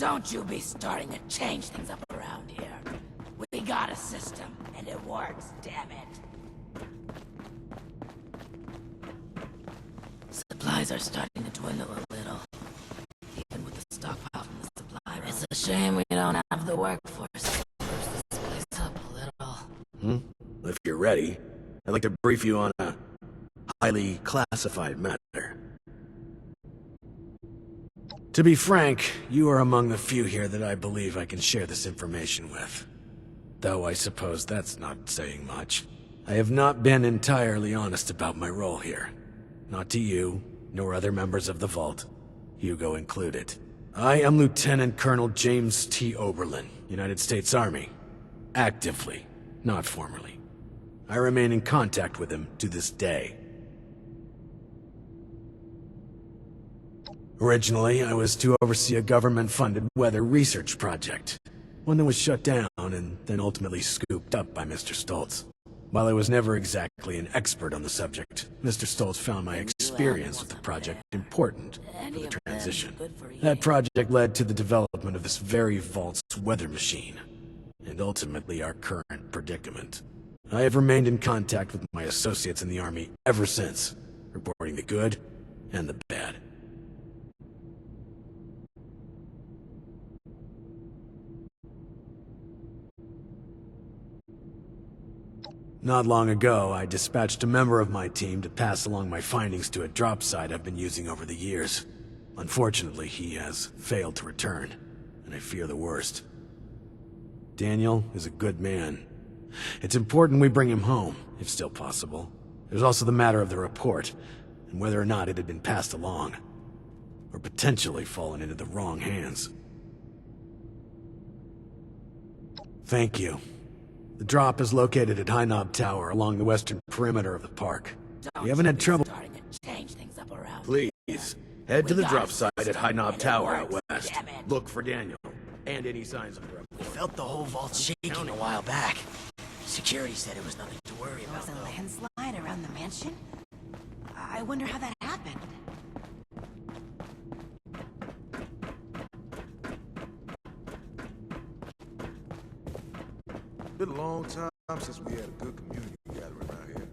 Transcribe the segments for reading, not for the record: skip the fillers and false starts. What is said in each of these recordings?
Don't you be starting to change things up around here. We got a system, and it works, damn it. Supplies are starting to dwindle a little. Even with the stockpile from the supply room. It's a shame we don't have the workforce to spruce this place up a little. If you're ready, I'd like to brief you on a highly classified matter. To be frank, you are among the few here that I believe I can share this information with. Though I suppose that's not saying much. I have not been entirely honest about my role here. Not to you, nor other members of the Vault, Hugo included. I am Lieutenant Colonel James T. Oberlin, United States Army. Actively, not formerly. I remain in contact with him to this day. Originally, I was to oversee a government-funded weather research project. One that was shut down and then ultimately scooped up by Mr. Stoltz. While I was never exactly an expert on the subject, Mr. Stoltz found my experience with the project important for the transition. That project led to the development of this very Vault's weather machine, and ultimately our current predicament. I have remained in contact with my associates in the Army ever since, reporting the good and the bad. Not long ago, I dispatched a member of my team to pass along my findings to a drop site I've been using over the years. Unfortunately, he has failed to return, and I fear the worst. Daniel is a good man. It's important we bring him home, if still possible. There's also the matter of the report, and whether or not it had been passed along, or potentially fallen into the wrong hands. Thank you. The drop is located at High Knob Tower along the western perimeter of the park. We haven't had trouble. Please, head to the drop site at High Knob Tower out west. Look for Daniel, and any signs of trouble. We felt the whole vault shaking a while back. Security said it was nothing to worry about. There was a landslide around the mansion? I wonder how that happened. Been a long time since we had a good community gathering out here.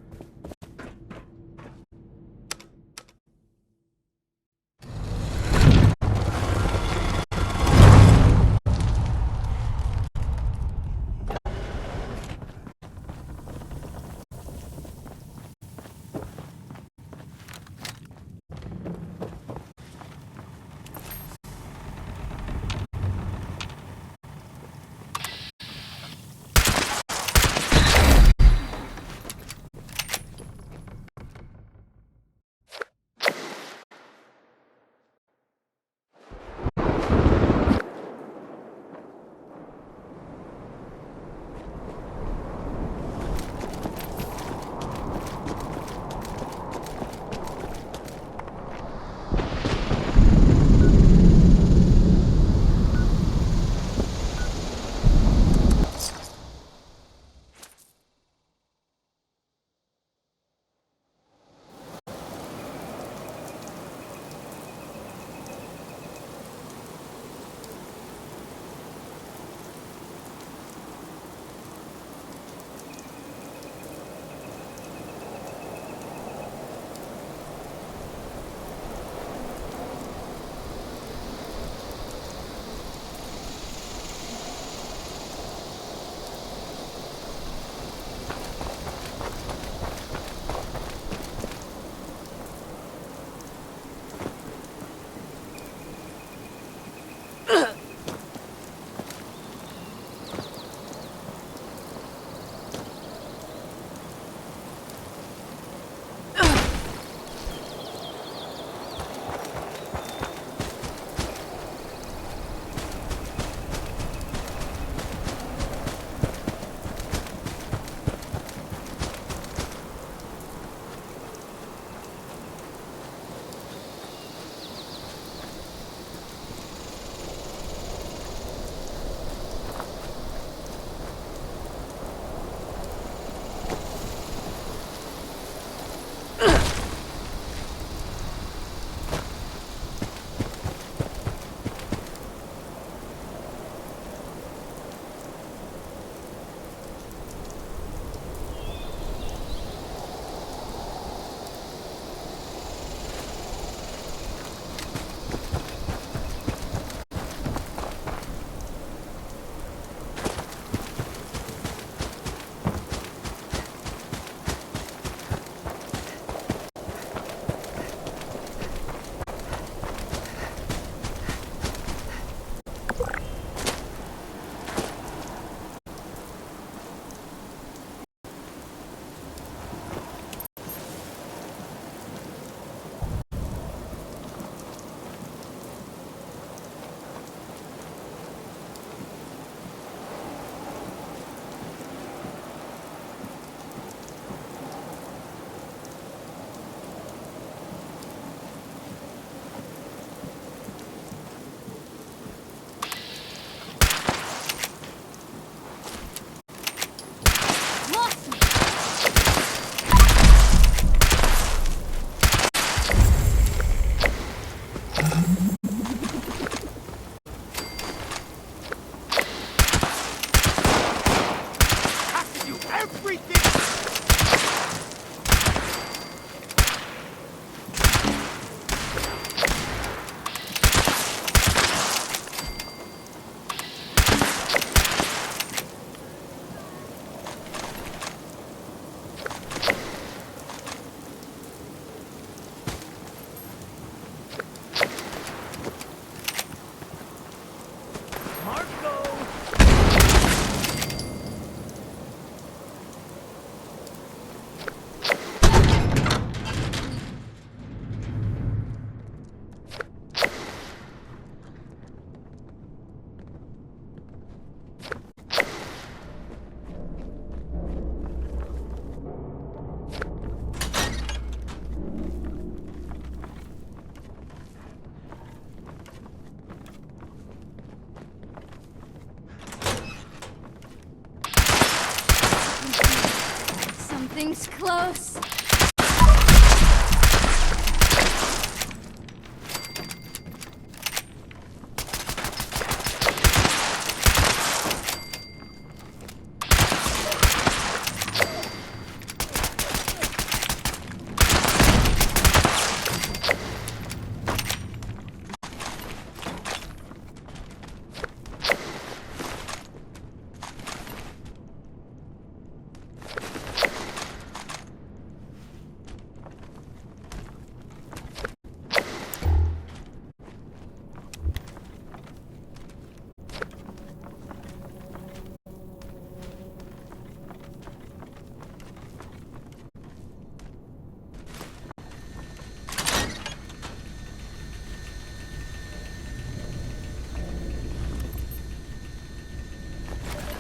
It's close.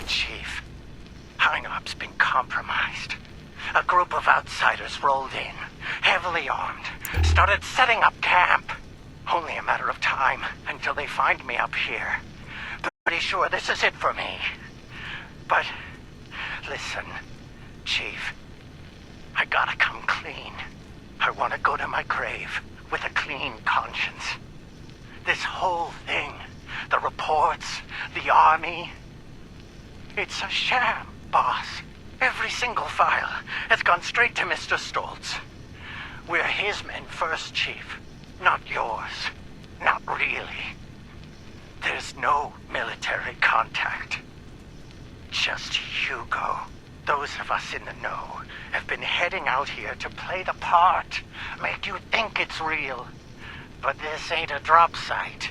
Chief, hang-up's been compromised. A group of outsiders rolled in, heavily armed, started setting up camp. Only a matter of time until they find me up here. Pretty sure this is it for me. But, listen, Chief, I gotta come clean. I want to go to my grave with a clean conscience. This whole thing, the reports, the army, it's a sham, boss. Every single file has gone straight to Mr. Stoltz. We're his men first, Chief, not yours. Not really. There's no military contact. Just Hugo. Those of us in the know have been heading out here to play the part, make you think it's real. But this ain't a drop site.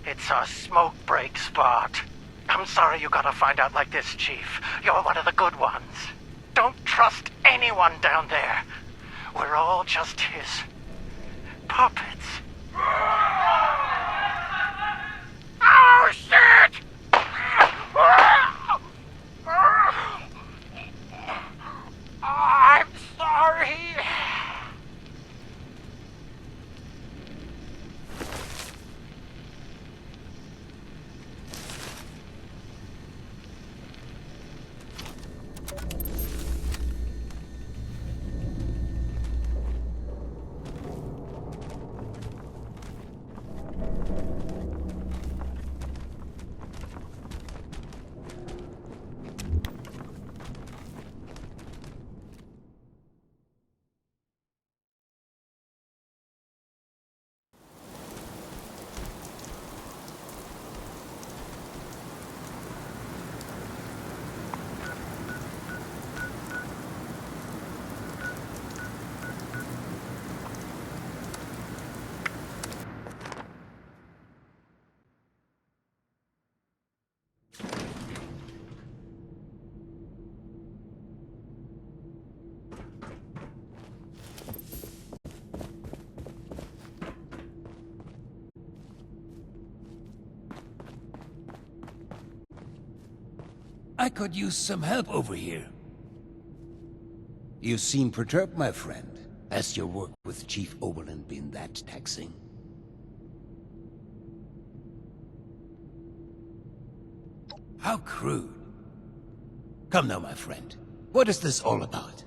It's a smoke break spot. I'm sorry you gotta find out like this, Chief. You're one of the good ones. Don't trust anyone down there. We're all just his puppets. Oh, shit! I'm sorry. I could use some help over here. You seem perturbed, my friend. Has your work with Chief Oberlin been that taxing? How crude. Come now, my friend. What is this all about?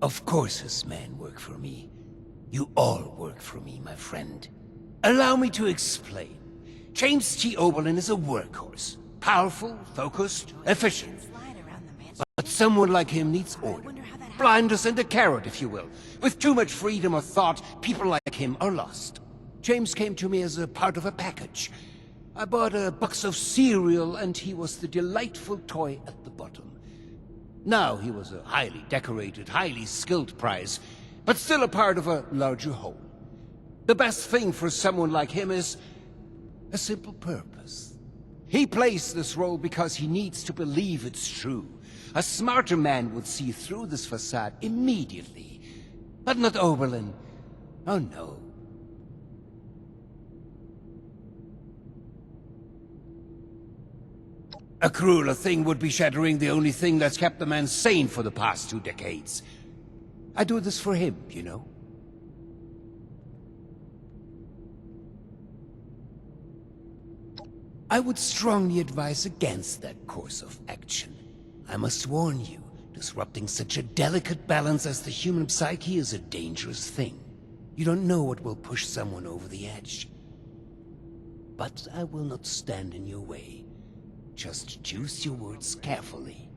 Of course his men work for me. You all work for me, my friend. Allow me to explain. James T. Oberlin is a workhorse. Powerful, focused, efficient. But someone like him needs order. Blinders and a carrot, if you will. With too much freedom of thought, people like him are lost. James came to me as a part of a package. I bought a box of cereal, and he was the delightful toy at the bottom. Now he was a highly decorated, highly skilled prize, but still a part of a larger whole. The best thing for someone like him is a simple purpose. He plays this role because he needs to believe it's true. A smarter man would see through this facade immediately. But not Oberlin. Oh no. A crueler thing would be shattering the only thing that's kept the man sane for the past 2 decades. I do this for him, you know. I would strongly advise against that course of action. I must warn you, disrupting such a delicate balance as the human psyche is a dangerous thing. You don't know what will push someone over the edge. But I will not stand in your way. Just choose your words carefully.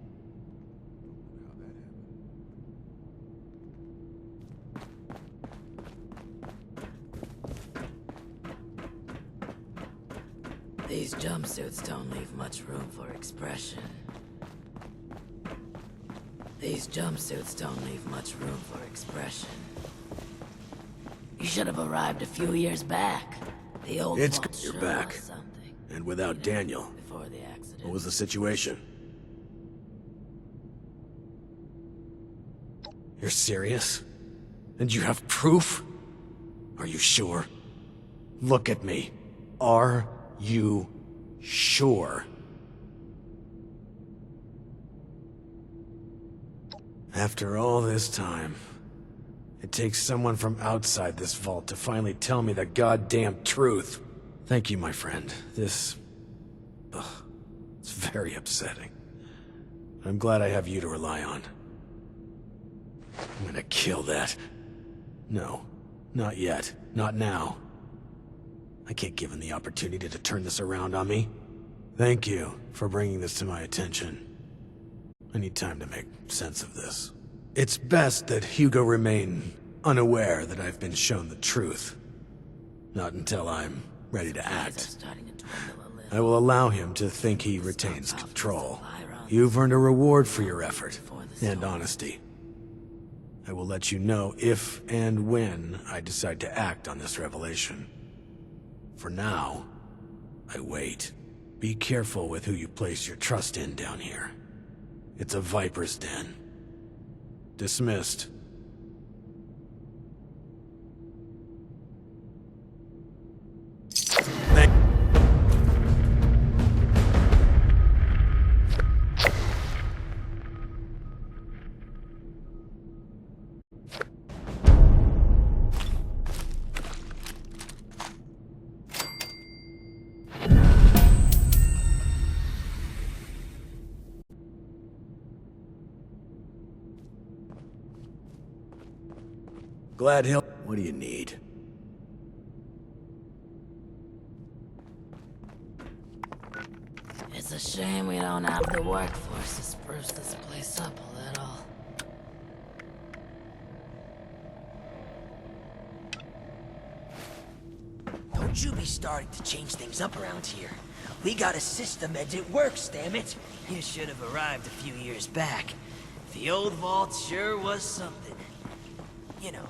These jumpsuits don't leave much room for expression. These jumpsuits don't leave much room for expression. You should have arrived a few years back. The old It's vault good you're sure back. was something. And without Daniel, Before the accident. what was the situation? You're serious? And you have proof? Are you sure? Look at me. Are you sure? After all this time, it takes someone from outside this vault to finally tell me the goddamn truth. Thank you, my friend. This... it's very upsetting. I'm glad I have you to rely on. I'm gonna kill that. No, not yet. Not now. I can't give him the opportunity to turn this around on me. Thank you for bringing this to my attention. I need time to make sense of this. It's best that Hugo remain unaware that I've been shown the truth. Not until I'm ready to act. I will allow him to think he retains control. You've earned a reward for your effort and honesty. I will let you know if and when I decide to act on this revelation. For now, I wait. Be careful with who you place your trust in down here. It's a viper's den. Dismissed. Glad he'll... What do you need? It's a shame we don't have the workforce to spruce this place up a little. Don't you be starting to change things up around here. We got a system and it works, damn it. You should have arrived a few years back. The old vault sure was something. You know,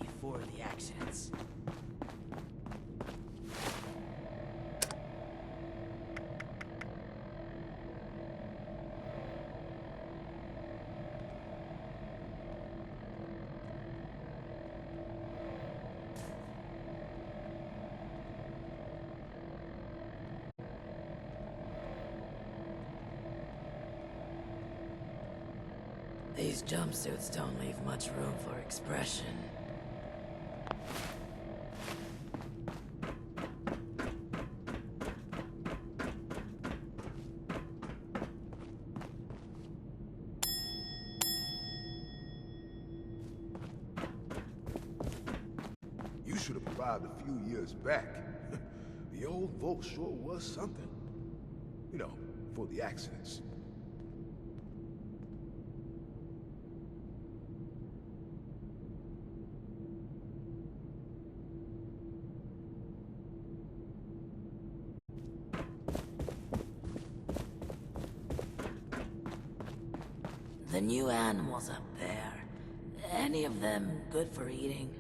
before the accidents. These jumpsuits don't leave much room for expression. You should have arrived a few years back. The old vault sure was something. You know, before the accidents. The new animals up there, any of them good for eating?